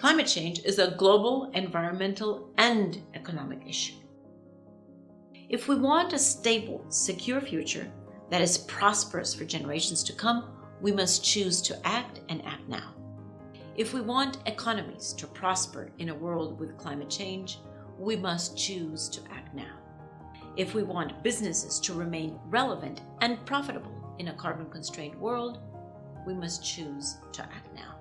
Climate change is a global, environmental, and economic issue. If we want a stable, secure future that is prosperous for generations to come, we must choose to act and act now. If we want economies to prosper in a world with climate change, we must choose to act now. If we want businesses to remain relevant and profitable in a carbon-constrained world, we must choose to act now.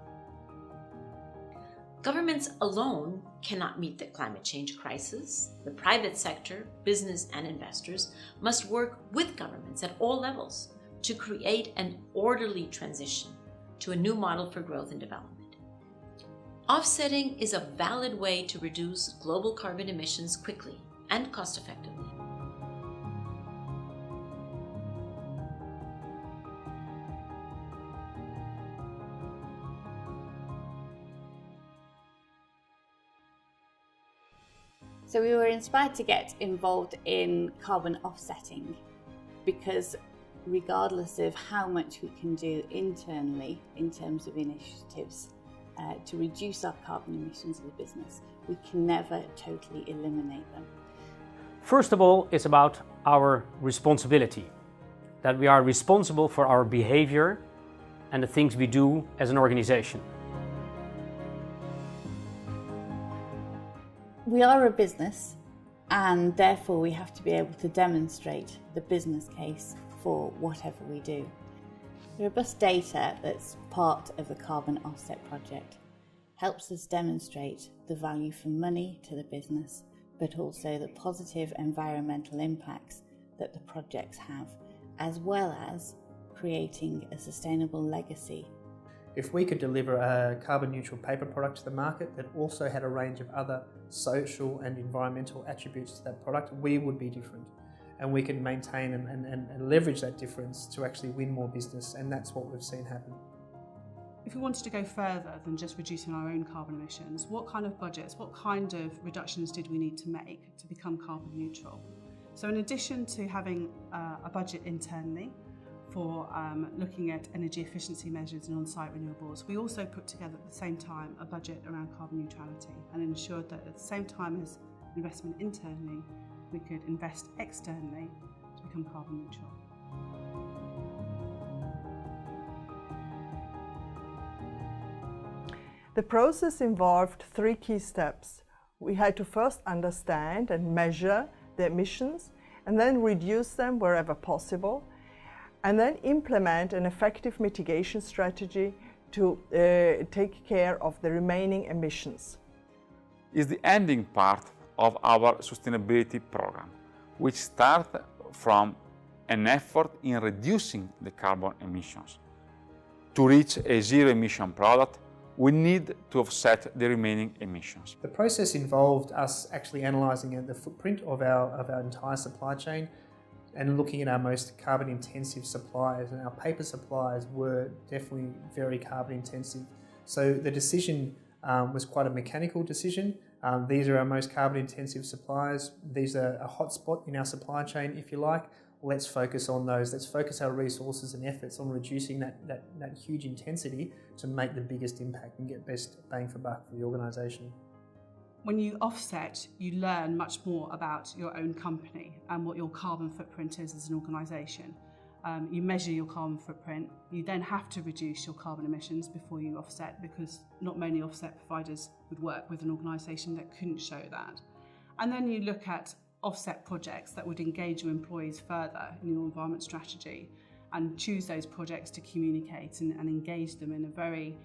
Governments alone cannot meet the climate change crisis. The private sector, business and investors must work with governments at all levels to create an orderly transition to a new model for growth and development. Offsetting is a valid way to reduce global carbon emissions quickly and cost-effectively. So we were inspired to get involved in carbon offsetting because regardless of how much we can do internally in terms of initiatives to reduce our carbon emissions as a business, we can never totally eliminate them. First of all, it's about our responsibility, that we are responsible for our behavior and the things we do as an organization. We are a business and therefore we have to be able to demonstrate the business case for whatever we do. The robust data that's part of the carbon offset project helps us demonstrate the value for money to the business, but also the positive environmental impacts that the projects have, as well as creating a sustainable legacy. If we could deliver a carbon neutral paper product to the market that also had a range of other social and environmental attributes to that product, we would be different. And we can maintain and leverage that difference to actually win more business, and that's what we've seen happen. If we wanted to go further than just reducing our own carbon emissions, what kind of budgets, what kind of reductions did we need to make to become carbon neutral? So in addition to having a budget internally for looking at energy efficiency measures and on-site renewables, we also put together at the same time a budget around carbon neutrality and ensured that at the same time as investment internally, we could invest externally to become carbon neutral. The process involved 3 key steps. We had to first understand and measure the emissions and then reduce them wherever possible, and then implement an effective mitigation strategy to take care of the remaining emissions. Is the ending part of our sustainability program, which starts from an effort in reducing the carbon emissions. To reach a zero-emission product, we need to offset the remaining emissions. The process involved us actually analysing the footprint of our entire supply chain and looking at our most carbon intensive suppliers, and our paper suppliers were definitely very carbon intensive. So the decision was quite a mechanical decision. These are our most carbon intensive suppliers. These are a hotspot in our supply chain, if you like. Let's focus on those. Let's focus our resources and efforts on reducing that huge intensity to make the biggest impact and get best bang for buck for the organisation. When you offset, you learn much more about your own company and what your carbon footprint is as an organisation. You measure your carbon footprint. You then have to reduce your carbon emissions before you offset, because not many offset providers would work with an organisation that couldn't show that. And then you look at offset projects that would engage your employees further in your environment strategy and choose those projects to communicate and engage them in a very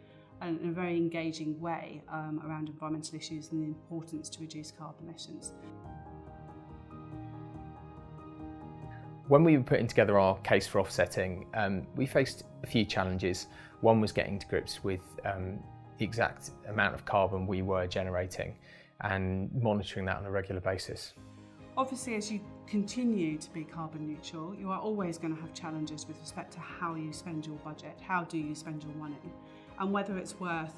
engaging way around environmental issues and the importance to reduce carbon emissions. When we were putting together our case for offsetting, we faced a few challenges. One was getting to grips with the exact amount of carbon we were generating and monitoring that on a regular basis. Obviously, as you continue to be carbon neutral, you are always going to have challenges with respect to how you spend your budget, how do you spend your money, and whether it's worth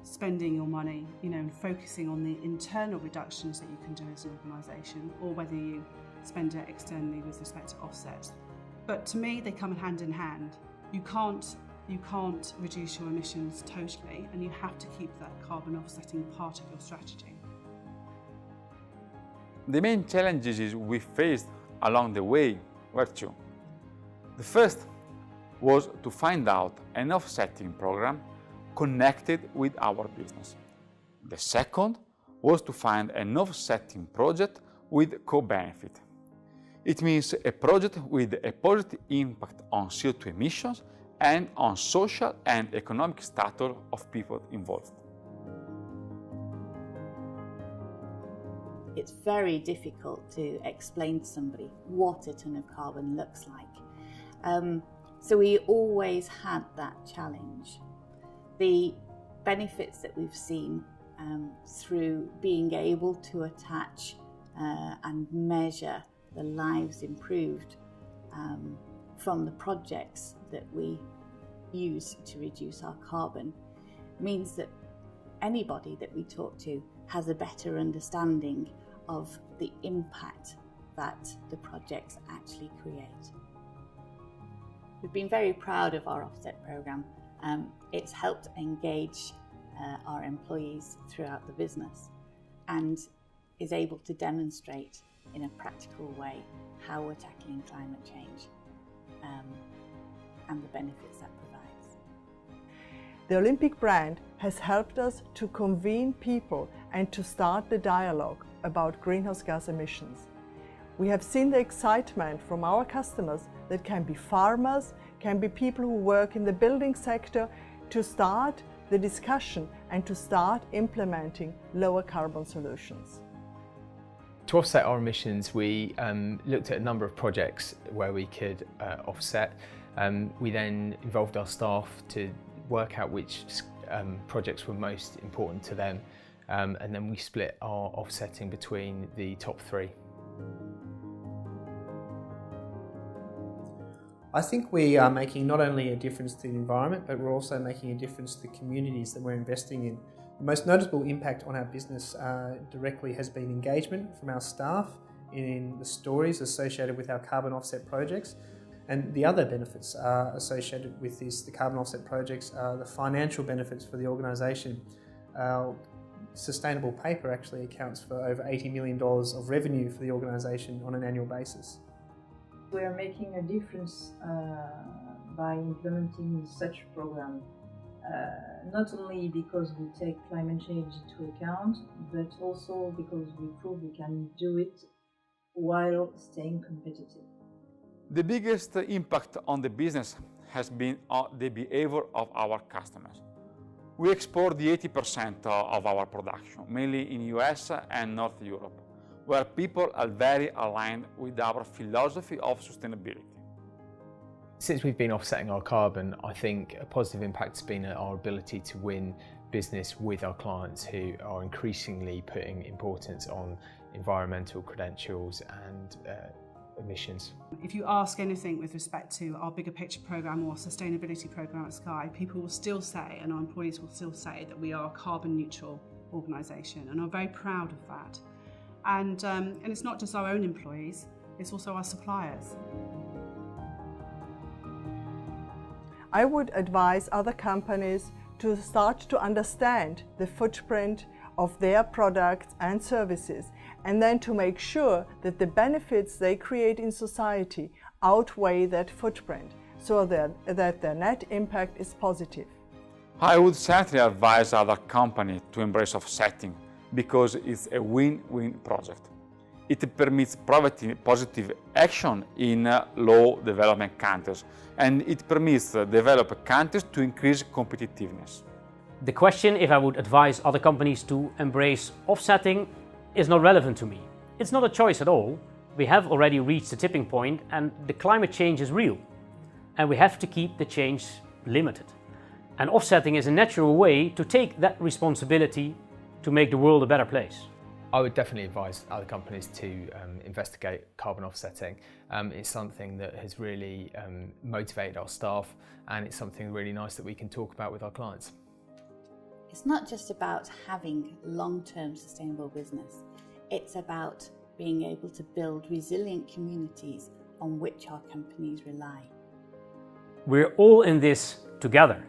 spending your money, and focusing on the internal reductions that you can do as an organisation, or whether you spend it externally with respect to offsets. But to me, they come hand in hand. You can't you can't reduce your emissions totally, and you have to keep that carbon offsetting part of your strategy. The main challenges we faced along the way were two. The first was to find out an offsetting program connected with our business. The second was to find an offsetting project with co-benefit. It means a project with a positive impact on CO2 emissions and on social and economic status of people involved. It's very difficult to explain to somebody what a ton of carbon looks like. So we always had that challenge. The benefits that we've seen through being able to attach and measure the lives improved from the projects that we use to reduce our carbon means that anybody that we talk to has a better understanding of the impact that the projects actually create. We've been very proud of our offset programme. It's helped engage our employees throughout the business and is able to demonstrate in a practical way how we're tackling climate change and the benefits that provides. The Olympic brand has helped us to convene people and to start the dialogue about greenhouse gas emissions. We have seen the excitement from our customers that can be farmers, can be people who work in the building sector, to start the discussion and to start implementing lower carbon solutions. To offset our emissions, we looked at a number of projects where we could offset. We then involved our staff to work out which projects were most important to them, and then we split our offsetting between the top three. I think we are making not only a difference to the environment, but we're also making a difference to the communities that we're investing in. The most noticeable impact on our business directly has been engagement from our staff in the stories associated with our carbon offset projects. And the other benefits associated with the carbon offset projects are the financial benefits for the organisation. Our sustainable paper actually accounts for over $80 million of revenue for the organisation on an annual basis. We are making a difference by implementing such a program, not only because we take climate change into account, but also because we prove we can do it while staying competitive. The biggest impact on the business has been the behavior of our customers. We export the 80% of our production, mainly in US and North Europe, where people are very aligned with our philosophy of sustainability. Since we've been offsetting our carbon, I think a positive impact has been our ability to win business with our clients who are increasingly putting importance on environmental credentials and emissions. If you ask anything with respect to our bigger picture programme or sustainability programme at Sky, people will still say, and our employees will still say, that we are a carbon neutral organisation, and I'm very proud of that. And it's not just our own employees, it's also our suppliers. I would advise other companies to start to understand the footprint of their products and services, and then to make sure that the benefits they create in society outweigh that footprint, so that their net impact is positive. I would certainly advise other companies to embrace offsetting, because it's a win-win project. It permits positive action in low development countries, and it permits developed countries to increase competitiveness. The question if I would advise other companies to embrace offsetting is not relevant to me. It's not a choice at all. We have already reached the tipping point and the climate change is real. And we have to keep the change limited. And offsetting is a natural way to take that responsibility to make the world a better place. I would definitely advise other companies to investigate carbon offsetting. It's something that has really motivated our staff, and it's something really nice that we can talk about with our clients. It's not just about having long-term sustainable business. It's about being able to build resilient communities on which our companies rely. We're all in this together.